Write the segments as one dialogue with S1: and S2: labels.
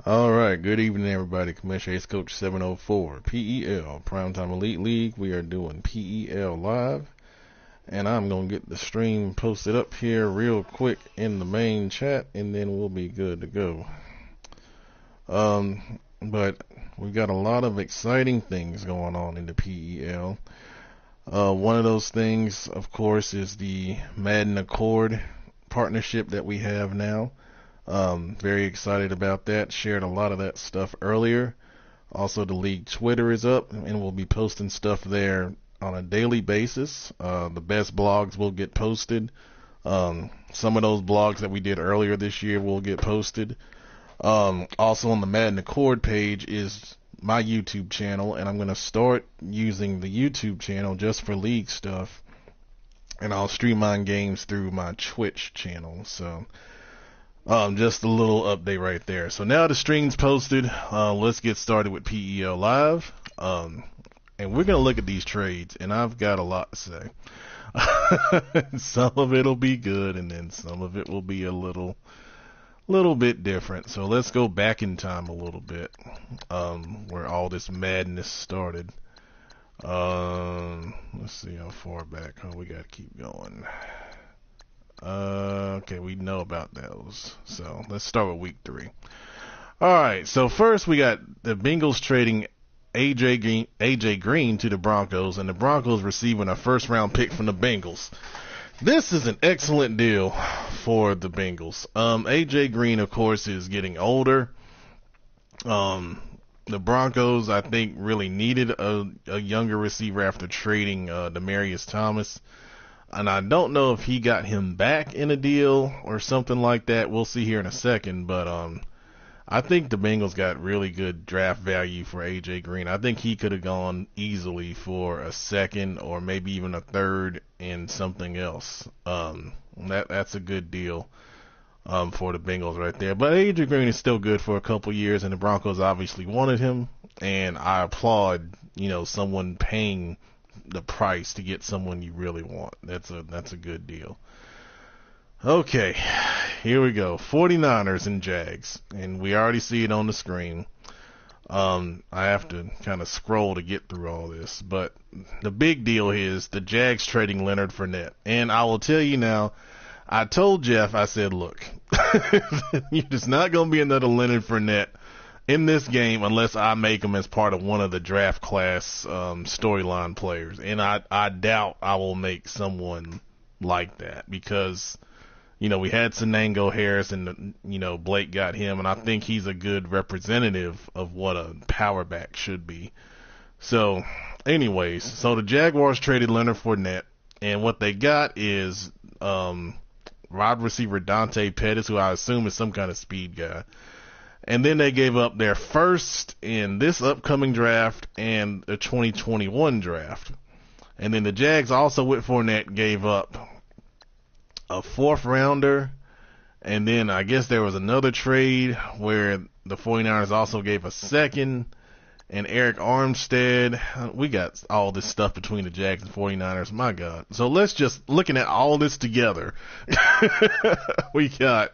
S1: All right, good evening, everybody. Commissioner Ace Coach 704, PEL, Primetime Elite League. We are doing PEL Live, and I'm going to get the stream posted up here real quick in the main chat, and then we'll be good to go. But we've got a lot of exciting things going on in the PEL. One of those things, of course, is the Madden Accord partnership that we have now. Very excited about that. Shared a lot of that stuff earlier. Also, the league Twitter is up, and we'll be posting stuff there on a daily basis. The best blogs will get posted. Some of those blogs that we did earlier this year will get posted. Also on the Madden Accord page is my YouTube channel, and I'm going to start using the YouTube channel just for league stuff. And I'll stream my games through my Twitch channel. So just a little update right there. So now the stream's posted. Let's get started with PEL Live. And we're going to look at these trades, and I've got a lot to say. Some of it'll be good, and then some of it will be a little bit different. So let's go back in time a little bit, where all this madness started. Let's see how far back. Oh, we got to keep going. Okay, we know about those. So let's start with week 3. Alright, so first we got the Bengals trading AJ Green to the Broncos, and the Broncos receiving a first round pick from the Bengals. This is an excellent deal for the Bengals. AJ Green, of course, is getting older. The Broncos, I think, really needed a younger receiver after trading Demaryius Thomas. And I don't know if he got him back in a deal or something like that. We'll see here in a second. But I think the Bengals got really good draft value for A.J. Green. I think he could have gone easily for a second or maybe even a third in something else. That's a good deal for the Bengals right there. But A.J. Green is still good for a couple years, and the Broncos obviously wanted him. And I applaud, someone paying the price to get someone you really want. That's a good deal. Okay, here we go. 49ers and Jags, and we already see it on the screen. I have to kind of scroll to get through all this, but the big deal is the Jags trading Leonard Fournette. And I will tell you now, I told Jeff, I said, look, there's not going to be another Leonard Fournette in this game unless I make him as part of one of the draft class storyline players. And I doubt I will make someone like that because, we had Senango Harris and, Blake got him. And I think he's a good representative of what a power back should be. So, anyways, so the Jaguars traded Leonard Fournette. And what they got is wide receiver Dante Pettis, who I assume is some kind of speed guy. And then they gave up their first in this upcoming draft and the 2021 draft. And then the Jags also with Fournette gave up a 4th rounder. And then I guess there was another trade where the 49ers also gave a 2nd and Eric Armstead. We got all this stuff between the Jags and 49ers. My God. So let's just looking at all this together. We got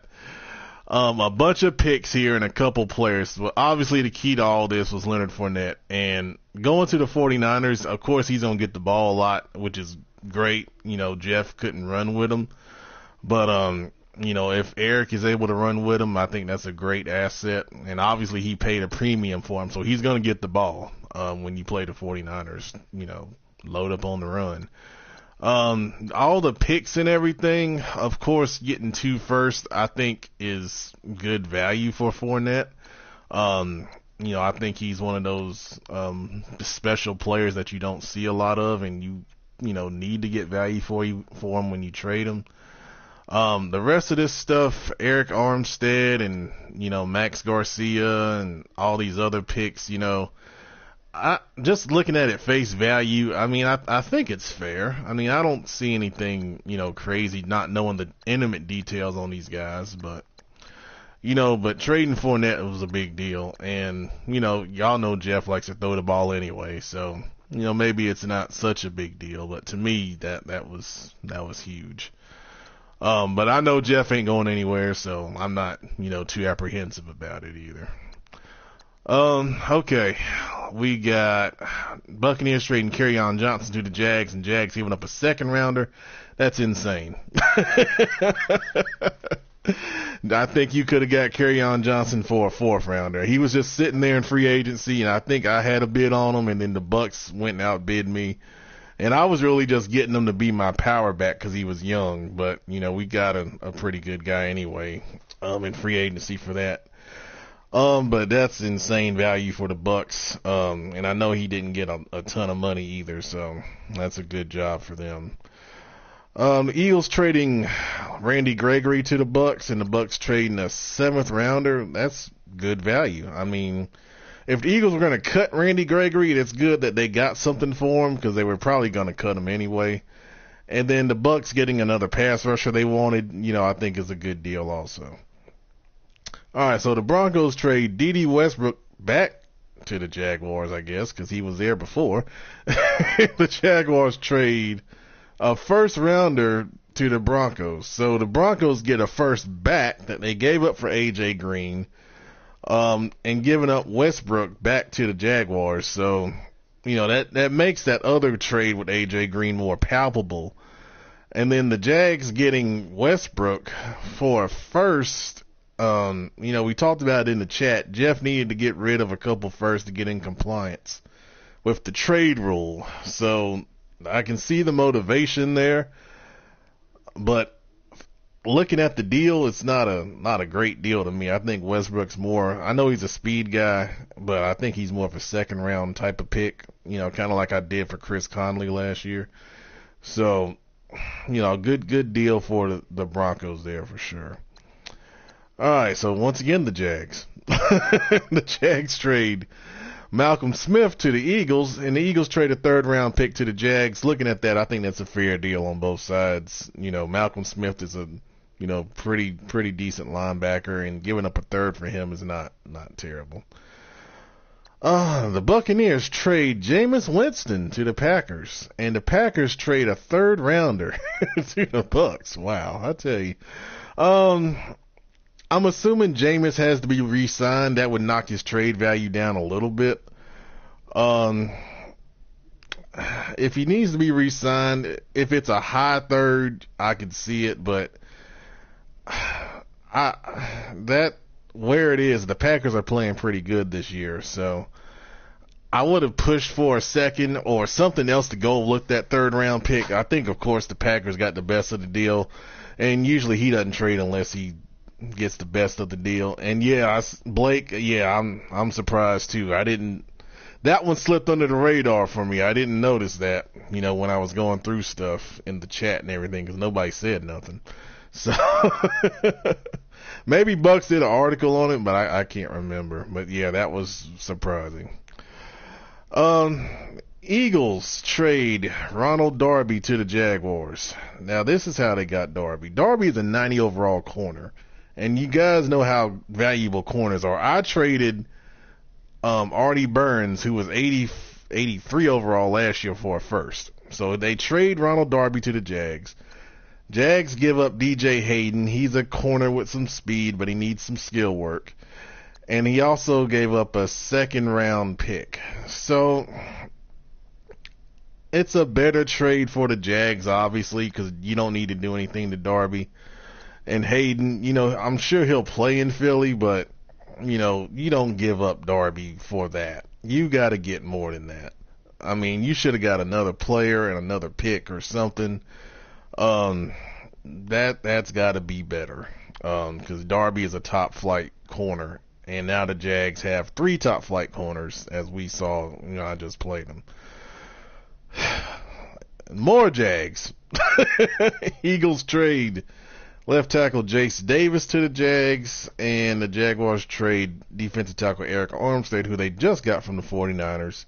S1: a bunch of picks here and a couple players. Well, obviously, the key to all this was Leonard Fournette. And going to the 49ers, of course, he's going to get the ball a lot, which is great. Jeff couldn't run with him. But, if Eric is able to run with him, I think that's a great asset. And obviously, he paid a premium for him, so he's going to get the ball when you play the 49ers, load up on the run. All the picks and everything, of course, getting 2 first, I think is good value for Fournette. I think he's one of those, special players that you don't see a lot of and you need to get value for him when you trade him. The rest of this stuff, Eric Armstead and, Max Garcia and all these other picks, I just looking at it face value, I think it's fair. I don't see anything, crazy, not knowing the intimate details on these guys, but trading Fournette was a big deal. And, y'all know Jeff likes to throw the ball anyway, so, maybe it's not such a big deal, but to me, that was huge. But I know Jeff ain't going anywhere, so I'm not, too apprehensive about it either. Okay. We got Buccaneers trading Kerryon Johnson to the Jags, and Jags giving up a second rounder. That's insane. I think you could have got Kerryon Johnson for a fourth rounder. He was just sitting there in free agency, and I think I had a bid on him, and then the Bucks went and outbid me. And I was really just getting him to be my power back because he was young. But, we got a pretty good guy anyway in free agency for that. But that's insane value for the Bucks. And I know he didn't get a ton of money either, so that's a good job for them. The Eagles trading Randy Gregory to the Bucks, and the Bucks trading a seventh rounder. That's good value. I mean, if the Eagles were going to cut Randy Gregory, it's good that they got something for him because they were probably going to cut him anyway. And then the Bucks getting another pass rusher they wanted, I think is a good deal also. All right, so the Broncos trade D.D. Westbrook back to the Jaguars, I guess, because he was there before. The Jaguars trade a first rounder to the Broncos. So the Broncos get a first back that they gave up for A.J. Green, and giving up Westbrook back to the Jaguars. So, that makes that other trade with A.J. Green more palpable. And then the Jags getting Westbrook for a first. We talked about it in the chat. Jeff needed to get rid of a couple firsts to get in compliance with the trade rule. So I can see the motivation there, but looking at the deal, it's not a great deal to me. I think Westbrook's more, I know he's a speed guy, but I think he's more of a second round type of pick, kind of like I did for Chris Conley last year. So, good deal for the Broncos there for sure. All right, so once again, the Jags. The Jags trade Malcolm Smith to the Eagles, and the Eagles trade a third-round pick to the Jags. Looking at that, I think that's a fair deal on both sides. Malcolm Smith is a, pretty decent linebacker, and giving up a third for him is not terrible. The Buccaneers trade Jameis Winston to the Packers, and the Packers trade a third-rounder to the Bucks. Wow, I tell you. I'm assuming Jameis has to be re-signed. That would knock his trade value down a little bit. If he needs to be re-signed, if it's a high third, I could see it, but where it is, the Packers are playing pretty good this year, so I would have pushed for a second or something else to go with that third round pick. I think, of course, the Packers got the best of the deal, and usually he doesn't trade unless he gets the best of the deal. And Blake, I'm surprised too. That one slipped under the radar for me. I didn't notice that, when I was going through stuff in the chat and everything, because nobody said nothing. So maybe Bucks did an article on it, but I can't remember. But yeah, that was surprising. Eagles trade Ronald Darby to the Jaguars. Now this is how they got Darby. Darby is a 90 overall corner. And you guys know how valuable corners are. I traded Artie Burns, who was 83 overall last year, for a first. So they trade Ronald Darby to the Jags. Jags give up DJ Hayden. He's a corner with some speed, but he needs some skill work. And he also gave up a second round pick. So it's a better trade for the Jags, obviously, because you don't need to do anything to Darby. And Hayden, I'm sure he'll play in Philly, but, you don't give up Darby for that. You got to get more than that. I mean, you should have got another player and another pick or something. That's got to be better. Because Darby is a top flight corner, and now the Jags have 3 top flight corners, as we saw. I just played them. More Jags. Eagles trade left tackle Jace Davis to the Jags, and the Jaguars trade defensive tackle Eric Armstead, who they just got from the 49ers.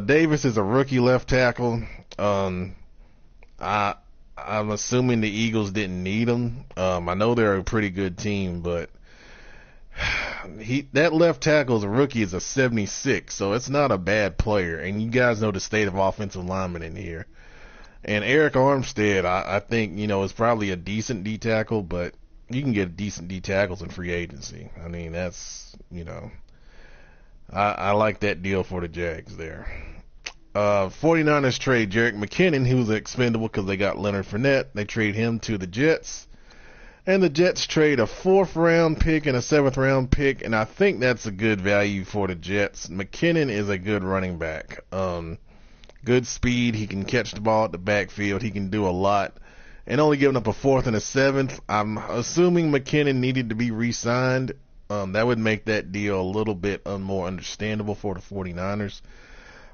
S1: Davis is a rookie left tackle. I'm assuming the Eagles didn't need him. I know they're a pretty good team, but that left tackle is a rookie, is a 76, so it's not a bad player. And you guys know the state of offensive linemen in here. And Eric Armstead, I think, is probably a decent D tackle, but you can get decent D tackles in free agency. I mean, that's, I like that deal for the Jags there. 49ers trade Jerick McKinnon, who's expendable because they got Leonard Fournette. They trade him to the Jets. And the Jets trade a 4th round pick and a 7th round pick, and I think that's a good value for the Jets. McKinnon is a good running back. Good speed. He can catch the ball at the backfield. He can do a lot. And only giving up a 4th and a 7th. I'm assuming McKinnon needed to be re-signed. That would make that deal a little bit more understandable for the 49ers.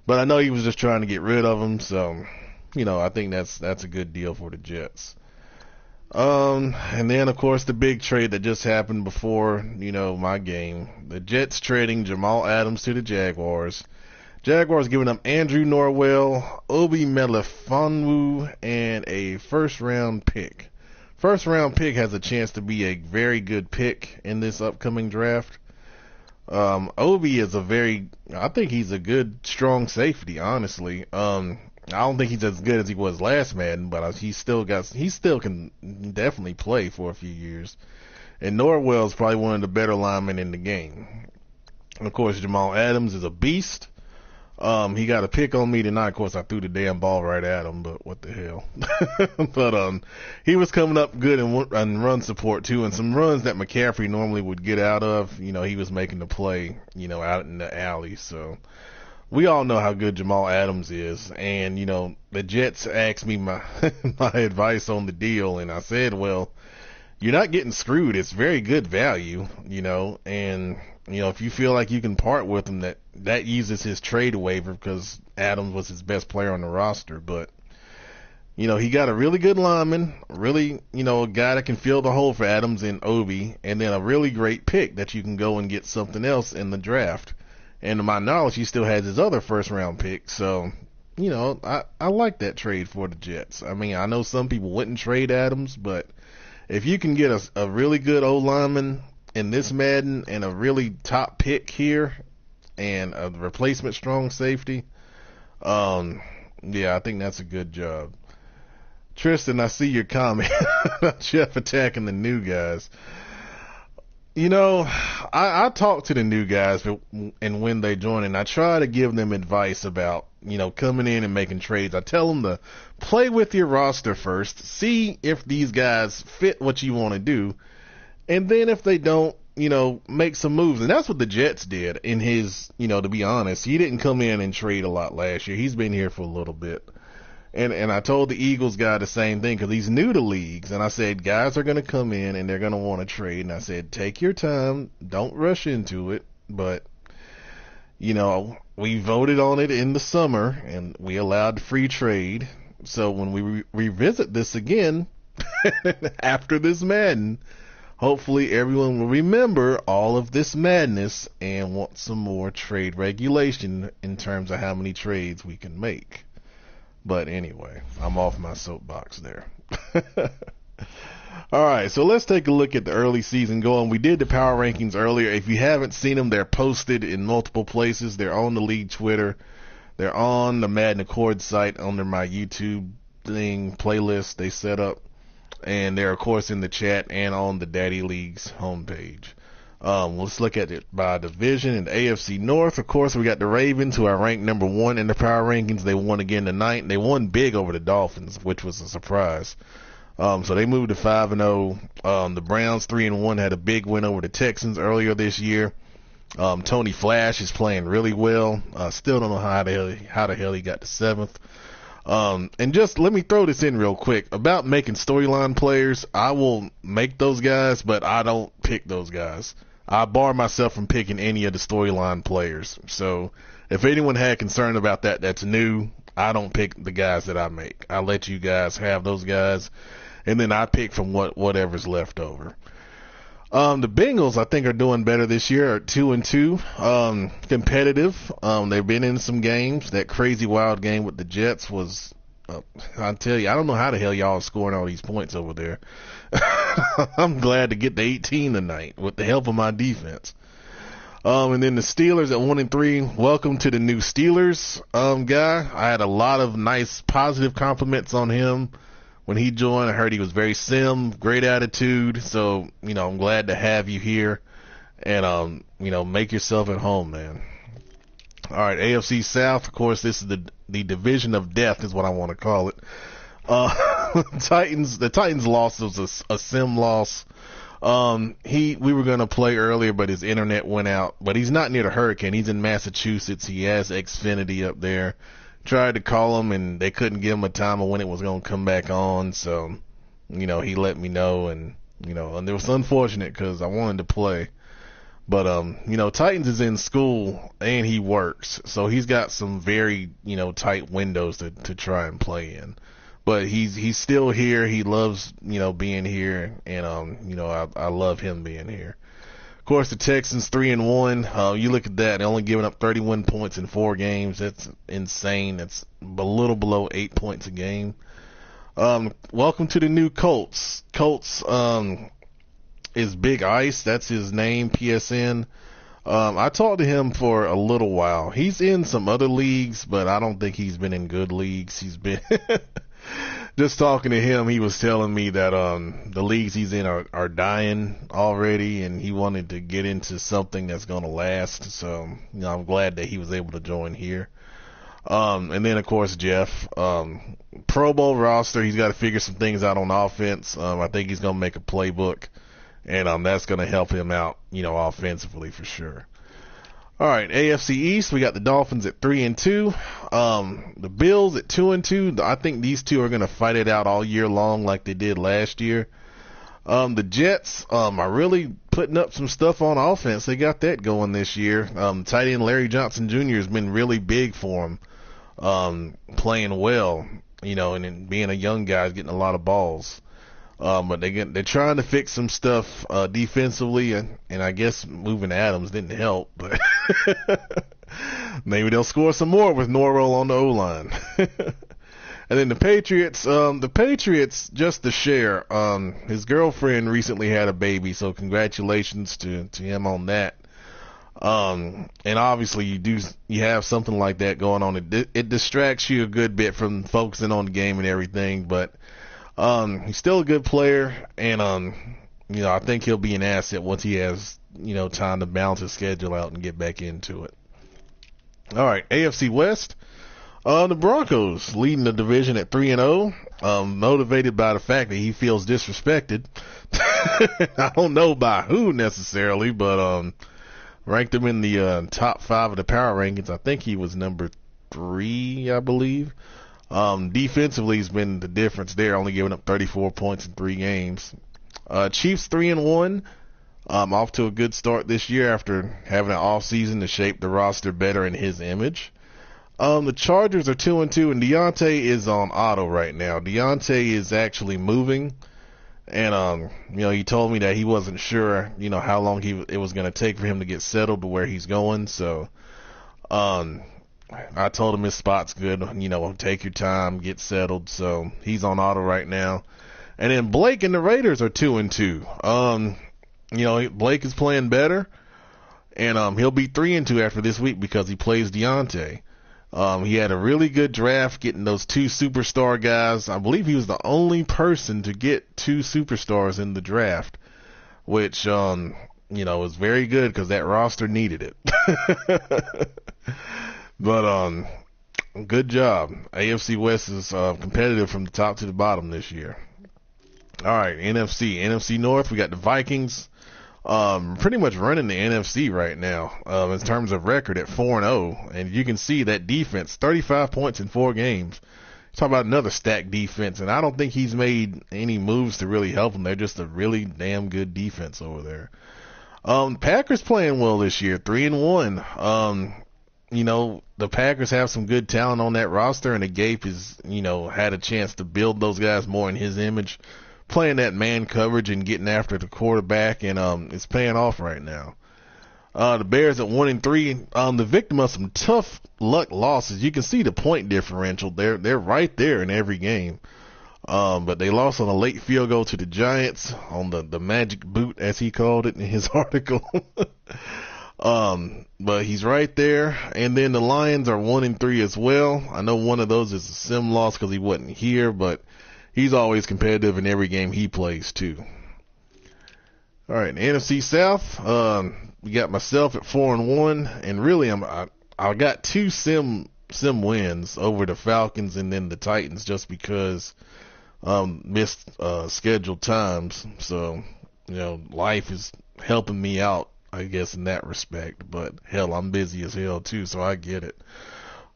S1: But I know he was just trying to get rid of him, so, I think that's a good deal for the Jets. And then, of course, the big trade that just happened before, my game. The Jets trading Jamal Adams to the Jaguars. Jaguars giving up Andrew Norwell, Obi Melifonwu, and a first-round pick. First-round pick has a chance to be a very good pick in this upcoming draft. Obi is I think he's a good, strong safety, honestly. I don't think he's as good as he was last Madden, but he still can definitely play for a few years. And Norwell's probably one of the better linemen in the game. And of course, Jamal Adams is a beast. He got a pick on me tonight. Of course, I threw the damn ball right at him, but what the hell. But he was coming up good in run support too, and some runs that McCaffrey normally would get out of. He was making the play, out in the alley. So we all know how good Jamal Adams is, and the Jets asked me my my advice on the deal, and I said, well, you're not getting screwed. It's very good value, and if you feel like you can part with him, that uses his trade waiver because Adams was his best player on the roster. But he got a really good lineman, really, a guy that can fill the hole for Adams and Obi, and then a really great pick that you can go and get something else in the draft. And to my knowledge, he still has his other first-round pick. So, I like that trade for the Jets. I mean, I know some people wouldn't trade Adams, but if you can get a really good old lineman in this Madden and a really top pick here and a replacement strong safety, I think that's a good job. Tristan, I see your comment about Jeff attacking the new guys. I talk to the new guys and when they join, and I try to give them advice about, coming in and making trades. I tell them to play with your roster first, see if these guys fit what you want to do, and then if they don't, make some moves. And that's what the Jets did in his, to be honest, he didn't come in and trade a lot last year. He's been here for a little bit. And I told the Eagles guy the same thing because he's new to leagues. And I said, guys are going to come in and they're going to want to trade. And I said, take your time. Don't rush into it. But, we voted on it in the summer and we allowed free trade. So when we revisit this again after this Madden, hopefully everyone will remember all of this madness and want some more trade regulation in terms of how many trades we can make. But anyway, I'm off my soapbox there. All right, so let's take a look at the early season going. We did the power rankings earlier. If you haven't seen them, they're posted in multiple places. They're on the league Twitter. They're on the Madden Accord site under my YouTube playlist they set up. And they're, of course, in the chat and on the Daddy League's homepage. Let's look at it by division. In the AFC North, of course, we got the Ravens, who are ranked number 1 in the power rankings. They won again tonight. They won big over the Dolphins, which was a surprise. So they moved to 5-0. The Browns 3-1 had a big win over the Texans earlier this year. Tony Flash is playing really well. Still don't know how the hell he got to 7th. And just let me throw this in real quick about making storyline players. I will make those guys, but I don't pick those guys. I bar myself from picking any of the storyline players. So if anyone had concern about that, that's new. I don't pick the guys that I make. I let you guys have those guys, and then I pick from whatever's left over. The Bengals, I think, are doing better this year. Are 2-2, competitive. They've been in some games. That crazy wild game with the Jets was, I tell you, I don't know how the hell y'all are scoring all these points over there. I'm glad to get to 18 tonight with the help of my defense. And then the Steelers at 1-3. Welcome to the new Steelers, guy. I had a lot of nice positive compliments on him when he joined. I heard he was very great attitude. So, I'm glad to have you here and, make yourself at home, man. All right, AFC South. Of course, this is the division of death, is what I want to call it. Titans. The Titans loss was a sim loss. We were gonna play earlier, but his internet went out. But he's not near the hurricane. He's in Massachusetts. He has Xfinity up there. Tried to call him, and they couldn't give him a time of when it was gonna come back on. So, he let me know, and and it was unfortunate because I wanted to play. But Titans is in school and he works, so he's got some very tight windows to try and play in. But he's still here. He loves being here, and I love him being here. Of course, the Texans 3-1. You look at that; they're only giving up 31 points in 4 games. That's insane. That's a little below 8 points a game. Welcome to the new Colts. Colts is Big Ice. That's his name, PSN. I talked to him for a little while. He's in some other leagues, but I don't think he's been in good leagues. He's been just talking to him. He was telling me that the leagues he's in are dying already, and he wanted to get into something that's going to last. So I'm glad that he was able to join here. And then of course Jeff, Pro Bowl roster. He's got to figure some things out on offense. I think he's going to make a playbook. And that's going to help him out, offensively for sure. All right, AFC East, we got the Dolphins at 3-2. The Bills at 2-2. I think these two are going to fight it out all year long like they did last year. The Jets are really putting up some stuff on offense. They got that going this year. Tight end Larry Johnson Jr. has been really big for him, playing well, and being a young guy, getting a lot of balls. But they're trying to fix some stuff defensively, and I guess moving Adams didn't help, but maybe they'll score some more with Norwell on the O-line. And then the Patriots, just to share, his girlfriend recently had a baby, so congratulations to him on that. And obviously you have something like that going on. It distracts you a good bit from focusing on the game and everything, but he's still a good player, and I think he'll be an asset once he has time to balance his schedule out and get back into it. All right, AFC West. The Broncos leading the division at 3-0, motivated by the fact that he feels disrespected. I don't know by who necessarily, but ranked him in the top 5 of the power rankings. I think he was number 3, I believe. Defensively has been the difference there, only giving up 34 points in 3 games. Chiefs 3-1, off to a good start this year after having an off season to shape the roster better in his image. The Chargers are 2-2, and Deontay is on auto right now. Deontay is actually moving, and he told me that he wasn't sure, how long it was going to take for him to get settled to where he's going. So, I told him his spot's good, take your time, get settled. So he's on auto right now. And then Blake and the Raiders are 2-2. Blake is playing better, and he'll be 3-2 after this week because he plays Deontay. He had a really good draft getting those 2 superstar guys. I believe he was the only person to get 2 superstars in the draft, which was very good because that roster needed it. But good job. AFC West is competitive from the top to the bottom this year. All right, NFC North, we got the Vikings pretty much running the NFC right now in terms of record at 4-0. And you can see that defense, 35 points in 4 games. Talk about another stacked defense, and I don't think he's made any moves to really help them. They're just a really damn good defense over there. Packers playing well this year, 3-1. The Packers have some good talent on that roster, and the Gape has, had a chance to build those guys more in his image, playing that man coverage and getting after the quarterback, and it's paying off right now. The Bears at 1-3, the victim of some tough luck losses. You can see the point differential. They're right there in every game. But they lost on a late field goal to the Giants on the magic boot, as he called it in his article. But he's right there. And then the Lions are 1-3 as well. I know one of those is a sim loss because he wasn't here, but he's always competitive in every game he plays too. All right, the NFC South, we got myself at 4-1, and really I got two sim wins over the Falcons and then the Titans just because missed scheduled times. So, life is helping me out, I guess, in that respect. But hell, I'm busy as hell too, so I get it.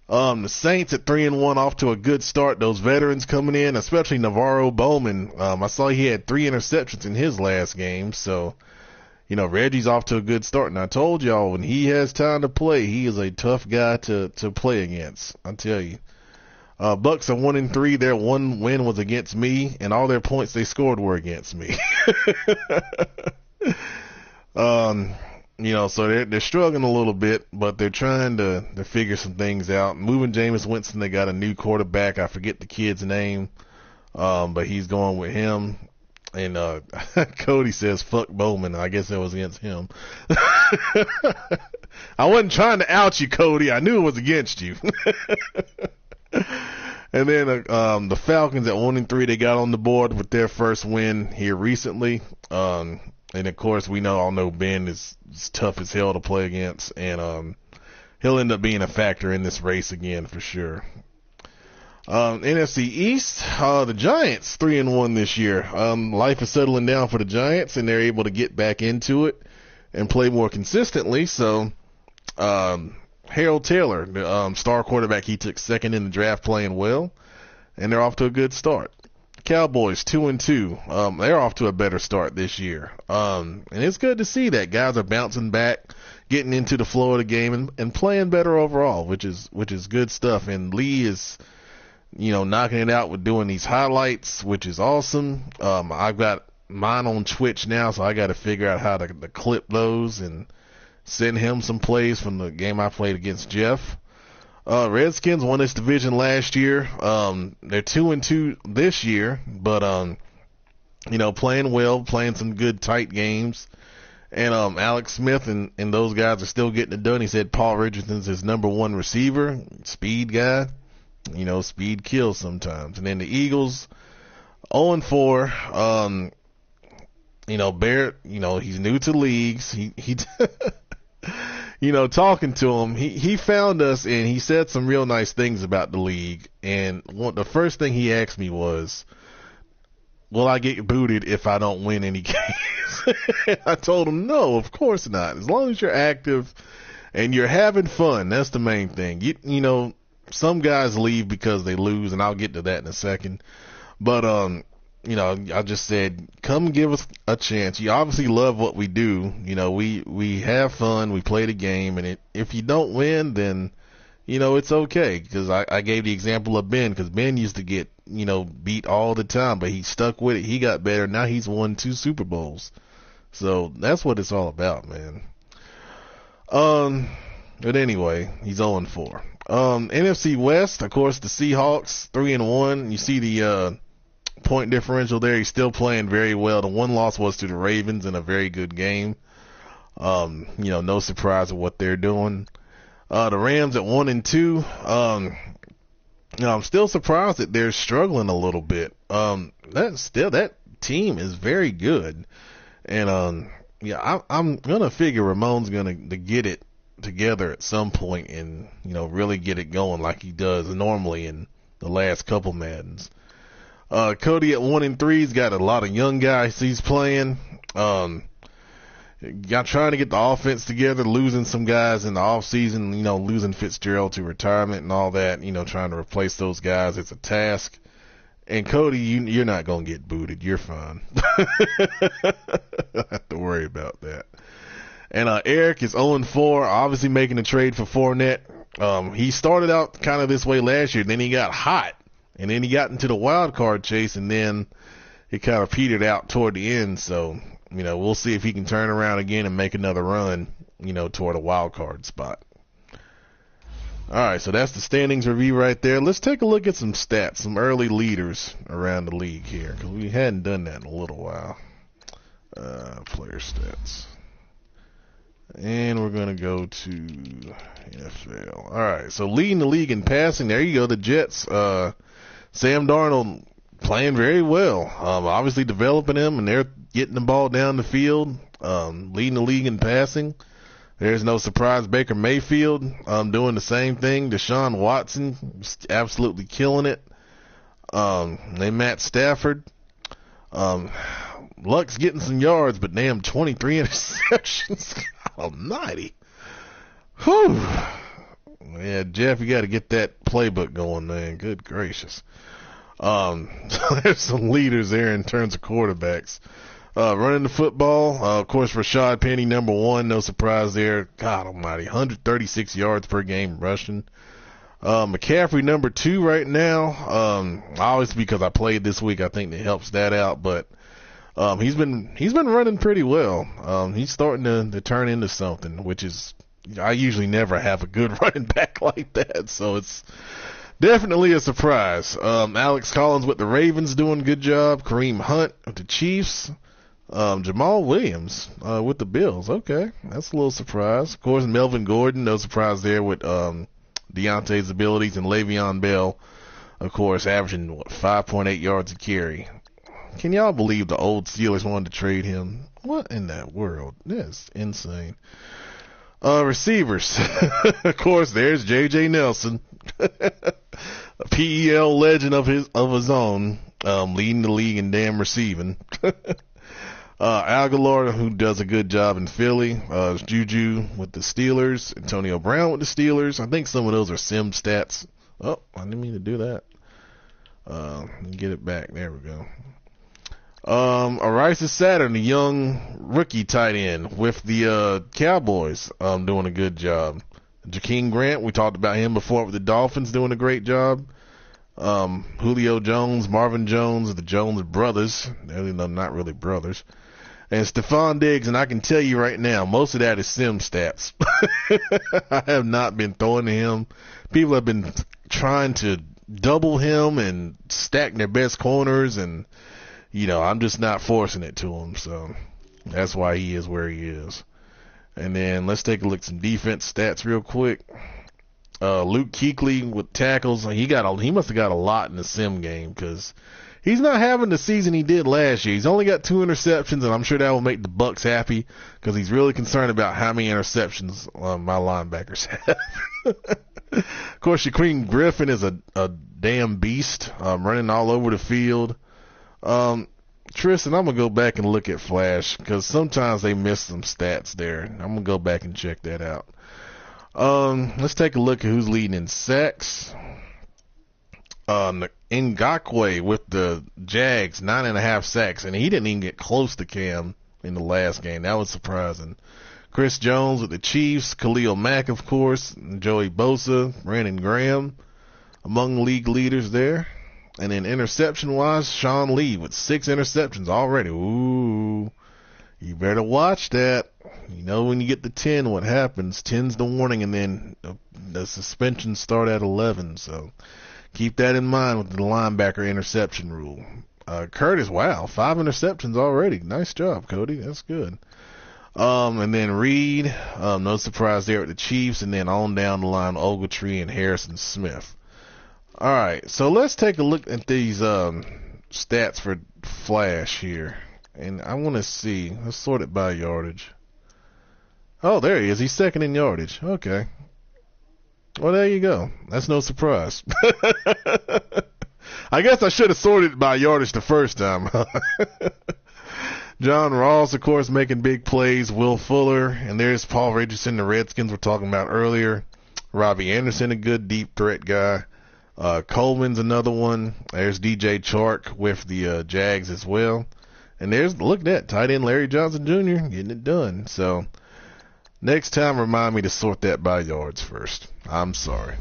S1: The Saints at 3-1 off to a good start. Those veterans coming in, especially Navarro Bowman. I saw he had 3 interceptions in his last game, so Reggie's off to a good start. And I told y'all, when he has time to play, he is a tough guy to play against. I tell you. Bucks are 1-3. Their one win was against me, and all their points they scored were against me. So they're struggling a little bit, but they're trying to figure some things out. Moving Jameis Winston, they got a new quarterback. I forget the kid's name, but he's going with him. And Cody says, fuck Bowman. I guess that was against him. I wasn't trying to out you, Cody. I knew it was against you. And then the Falcons at 1-3, they got on the board with their first win here recently. And of course, we all know Ben is tough as hell to play against, and he'll end up being a factor in this race again for sure. NFC East, the Giants 3-1 this year. Life is settling down for the Giants, and they're able to get back into it and play more consistently. So, Harold Taylor, the star quarterback, he took second in the draft, playing well, and they're off to a good start. Cowboys 2-2. They're off to a better start this year. And it's good to see that guys are bouncing back, getting into the flow of the game and playing better overall, which is good stuff. And Lee is, knocking it out with doing these highlights, which is awesome. I've got mine on Twitch now, so I got to figure out how to clip those and send him some plays from the game I played against Jeff. Redskins won this division last year. They're 2-2 this year, but playing well, playing some good tight games. And Alex Smith and those guys are still getting it done. He said Paul Richardson's his number one receiver, speed guy. Speed kills sometimes. And then the Eagles 0-4. Barrett, he's new to leagues. He talking to him, he found us and he said some real nice things about the league. And the first thing he asked me was, will I get booted if I don't win any games? I told him, no, of course not. As long as you're active and you're having fun, that's the main thing. Some guys leave because they lose, and I'll get to that in a second. But, I just said, come give us a chance. You obviously love what we do. We have fun. We play the game. And if you don't win, then, it's okay. Because I gave the example of Ben, because Ben used to get, beat all the time, but he stuck with it. He got better. Now he's won 2 Super Bowls. So that's what it's all about, man. But anyway, he's 0-4. NFC West, of course, the Seahawks 3-1. You see the point differential there. He's still playing very well. The one loss was to the Ravens in a very good game. No surprise of what they're doing. The Rams at 1-2. I'm still surprised that they're struggling a little bit. That team is very good. And I'm gonna figure Ramon's gonna get it together at some point and really get it going like he does normally in the last couple Maddens. Cody at 1-3. He's got a lot of young guys he's playing. Got trying to get the offense together, losing some guys in the off season, losing Fitzgerald to retirement and all that, trying to replace those guys. It's a task. And Cody, you're not going to get booted. You're fine. Don't have to worry about that. And Eric is 0-4, obviously making a trade for Fournette. He started out kind of this way last year, then he got hot, and then he got into the wild card chase, and then it kind of petered out toward the end. So, we'll see if he can turn around again and make another run, toward a wild card spot. All right, so that's the standings review right there. Let's take a look at some stats, some early leaders around the league here, because we hadn't done that in a little while. Player stats. And we're going to go to NFL. All right, so leading the league in passing, there you go, the Jets. Sam Darnold playing very well. Obviously developing him, and they're getting the ball down the field. Leading the league in passing. There's no surprise. Baker Mayfield doing the same thing. Deshaun Watson absolutely killing it. Then Matt Stafford. Luck's getting some yards, but damn, 23 interceptions. God almighty. Whew. Yeah, Jeff, you got to get that playbook going, man. Good gracious. There's some leaders there in terms of quarterbacks. Running the football, of course, Rashad Penny, number one. No surprise there. God almighty. 136 yards per game rushing. McCaffrey, number two right now. Obviously because I played this week, I think that helps that out. But he's been running pretty well. He's starting to turn into something, which is, I usually never have a good running back like that. So it's definitely a surprise. Alex Collins with the Ravens doing a good job. Kareem Hunt with the Chiefs. Jamal Williams with the Bills. Okay, that's a little surprise. Of course, Melvin Gordon, no surprise there with Deontay's abilities, and Le'Veon Bell, of course, averaging 5.8 yards a carry. Can y'all believe the old Steelers wanted to trade him? What in that world? That's insane. Receivers. Of course, there's J.J. Nelson, a PEL legend of his own, leading the league in damn receiving. Aguilar, who does a good job in Philly. Juju with the Steelers. Antonio Brown with the Steelers. I think some of those are sim stats. Oh, I didn't mean to do that. Let me get it back. There we go. Arisa Saturn, the young rookie tight end with the Cowboys, doing a good job. Jakeem Grant, we talked about him before with the Dolphins, doing a great job. Julio Jones, Marvin Jones, the Jones brothers. They're not really brothers. And Stephon Diggs, and I can tell you right now, most of that is sim stats. I have not been throwing to him. People have been trying to double him and stack their best corners, and, I'm just not forcing it to him. So that's why he is where he is. And then let's take a look at some defense stats real quick. Luke Kuechly with tackles. He must have got a lot in the sim game, because he's not having the season he did last year. He's only got 2 interceptions, and I'm sure that will make the Bucs happy, because he's really concerned about how many interceptions my linebackers have. Of course, Shaquem Griffin is a damn beast, running all over the field. Tristan, I'm going to go back and look at Flash, because sometimes they miss some stats there. I'm going to go back and check that out. Let's take a look at who's leading in sacks. Ngakwe with the Jags, 9.5 sacks, and he didn't even get close to Cam in the last game. That was surprising. Chris Jones with the Chiefs, Khalil Mack, of course, Joey Bosa, Brandon Graham, among league leaders there. And then interception-wise, Sean Lee with 6 interceptions already. Ooh, you better watch that. When you get to 10, what happens? 10's the warning, and then the suspensions start at 11, so keep that in mind with the linebacker interception rule. Curtis, wow, 5 interceptions already. Nice job, Cody. That's good. And then Reed, no surprise there with the Chiefs, and then on down the line, Ogletree and Harrison Smith. All right, so let's take a look at these stats for Flash here. And I want to see. Let's sort it by yardage. Oh, there he is. He's second in yardage. Okay. Well, there you go. That's no surprise. I guess I should have sorted by yardage the first time. John Ross, of course, making big plays. Will Fuller. And there's Paul Richardson, the Redskins we're talking about earlier. Robbie Anderson, a good deep threat guy. Coleman's another one. There's DJ Chark with the Jags as well. And look at that, tight end Larry Johnson Jr. getting it done. So next time, remind me to sort that by yards first. I'm sorry.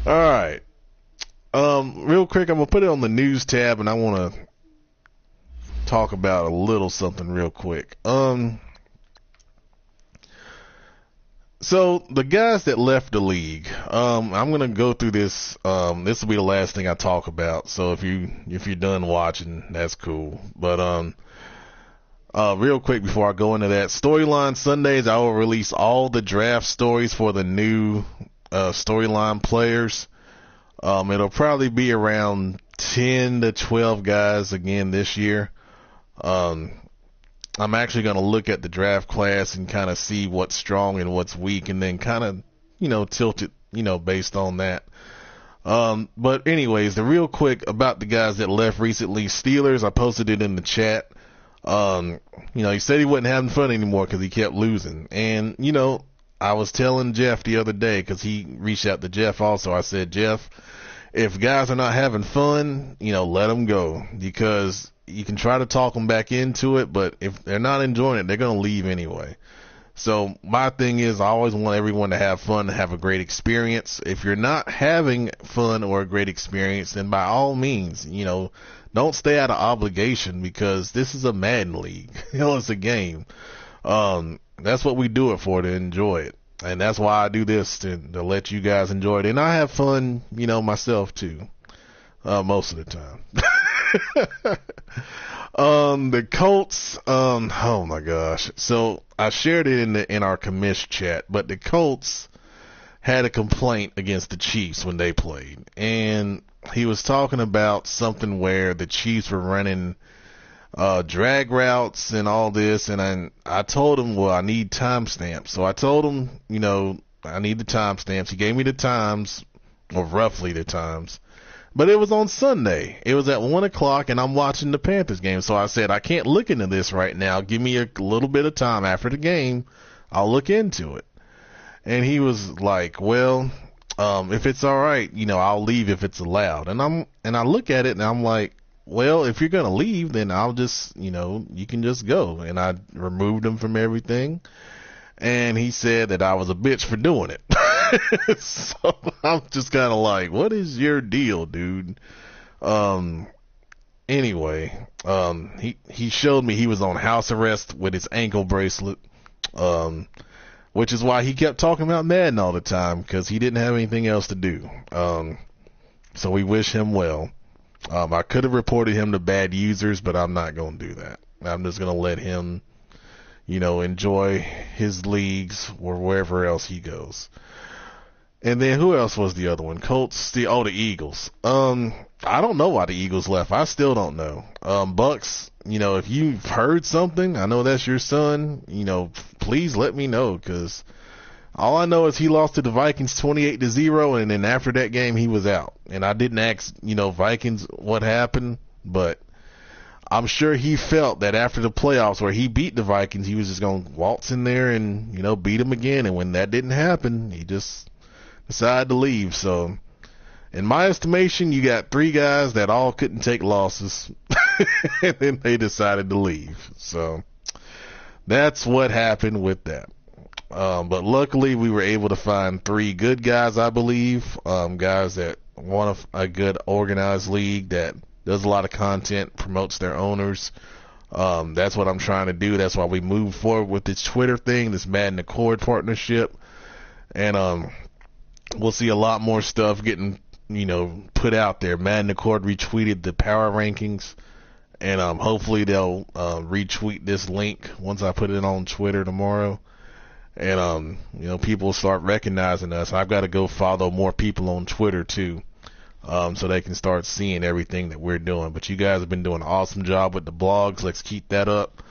S1: All right. Real quick, I'm going to put it on the news tab, and I want to talk about a little something real quick. So the guys that left the league, I'm going to go through this. This will be the last thing I talk about. So if you're done watching, that's cool. But real quick before I go into that, Storyline Sundays, I will release all the draft stories for the new Storyline players. It'll probably be around 10 to 12 guys again this year. I'm actually going to look at the draft class and kind of see what's strong and what's weak, and then kind of, tilt it, based on that. But anyways, the real quick about the guys that left recently, Steelers, I posted it in the chat. He said he wasn't having fun anymore because he kept losing. And, I was telling Jeff the other day, because he reached out to Jeff also. I said, Jeff, if guys are not having fun, let them go, because you can try to talk them back into it, but if they're not enjoying it, they're going to leave anyway. So my thing is, I always want everyone to have fun, to have a great experience. If you're not having fun or a great experience, then by all means, don't stay out of obligation, because this is a Madden league. It's a game. That's what we do it for, to enjoy it. And that's why I do this, to let you guys enjoy it. And I have fun, myself too, most of the time. The Colts, oh my gosh. So I shared it in our commish chat, but the Colts had a complaint against the Chiefs when they played. And he was talking about something where the Chiefs were running drag routes and all this, and I told him, well, I need timestamps. So I told him, I need the timestamps. He gave me the times, or roughly the times, but it was on Sunday. It was at 1 o'clock, and I'm watching the Panthers game. So I said, I can't look into this right now. Give me a little bit of time after the game. I'll look into it. And he was like, well, if it's all right, I'll leave if it's allowed. And I look at it and I'm like, well, if you're going to leave, then I'll just, you can just go. And I removed him from everything. And he said that I was a bitch for doing it. So I'm just kind of like, what is your deal, dude? Anyway, he showed me he was on house arrest with his ankle bracelet. Which is why he kept talking about Madden all the time, because he didn't have anything else to do. So we wish him well. I could have reported him to bad users, but I'm not going to do that. I'm just going to let him, enjoy his leagues or wherever else he goes. And then who else was the other one? Colts, the Eagles. I don't know why the Eagles left. I still don't know. Bucks, if you've heard something, I know that's your son, please let me know, because all I know is he lost to the Vikings 28-0, and then after that game he was out. And I didn't ask, Vikings what happened, but I'm sure he felt that after the playoffs where he beat the Vikings, he was just going to waltz in there and, beat them again. And when that didn't happen, he just decided to leave. So in my estimation, you got three guys that all couldn't take losses, and then they decided to leave. So that's what happened with that. But luckily, we were able to find three good guys, I believe, guys that want a good organized league that does a lot of content, promotes their owners. That's what I'm trying to do. That's why we moved forward with this Twitter thing, this Madden Accord partnership. And we'll see a lot more stuff getting put out there. Madden Accord retweeted the power rankings, and hopefully they'll retweet this link once I put it on Twitter tomorrow. And people will start recognizing us. I've got to go follow more people on Twitter too, so they can start seeing everything that we're doing. But you guys have been doing an awesome job with the blogs. Let's keep that up.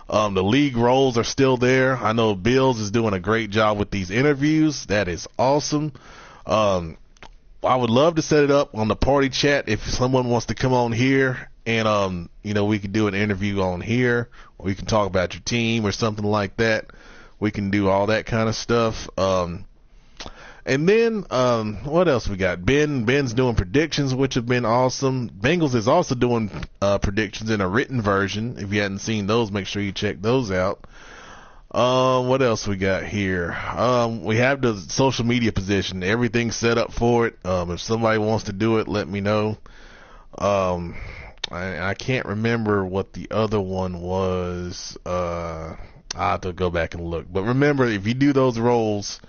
S1: The league roles are still there. I know Bills is doing a great job with these interviews. That is awesome. I would love to set it up on the party chat if someone wants to come on here, and we could do an interview on here, or we can talk about your team or something like that. We can do all that kind of stuff. And then what else we got? Ben's doing predictions, which have been awesome. Bengals is also doing predictions in a written version. If you hadn't seen those, make sure you check those out. What else we got here? We have the social media position. Everything's set up for it. If somebody wants to do it, let me know. I can't remember what the other one was. I have to go back and look. But remember, if you do those roles,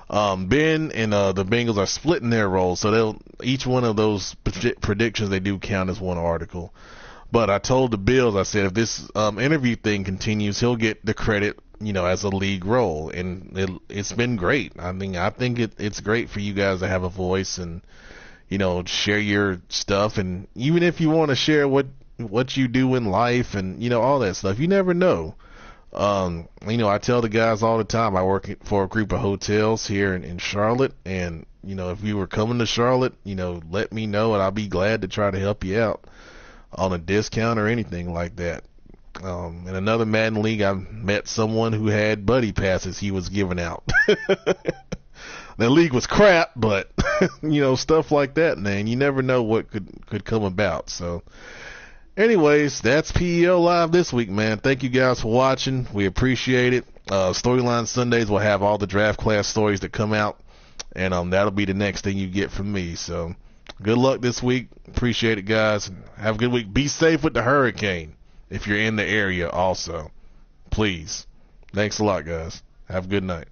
S1: Ben and the Bengals are splitting their roles, so each one of those predictions they do count as one article. But I told the Bills, I said, if this interview thing continues, he'll get the credit, as a league role, and it's been great. I mean, I think it's great for you guys to have a voice and share your stuff, and even if you want to share what what you do in life and, all that stuff. You never know. I tell the guys all the time, I work for a group of hotels here in Charlotte, and, if you were coming to Charlotte, let me know and I'll be glad to try to help you out on a discount or anything like that. In another Madden league, I met someone who had buddy passes he was giving out. The league was crap, but, stuff like that, man, you never know what could come about. So, anyways, that's PEL Live this week, man. Thank you guys for watching. We appreciate it. Storyline Sundays will have all the draft class stories that come out, and that'll be the next thing you get from me. So, good luck this week. Appreciate it, guys. Have a good week. Be safe with the hurricane if you're in the area also. Please. Thanks a lot, guys. Have a good night.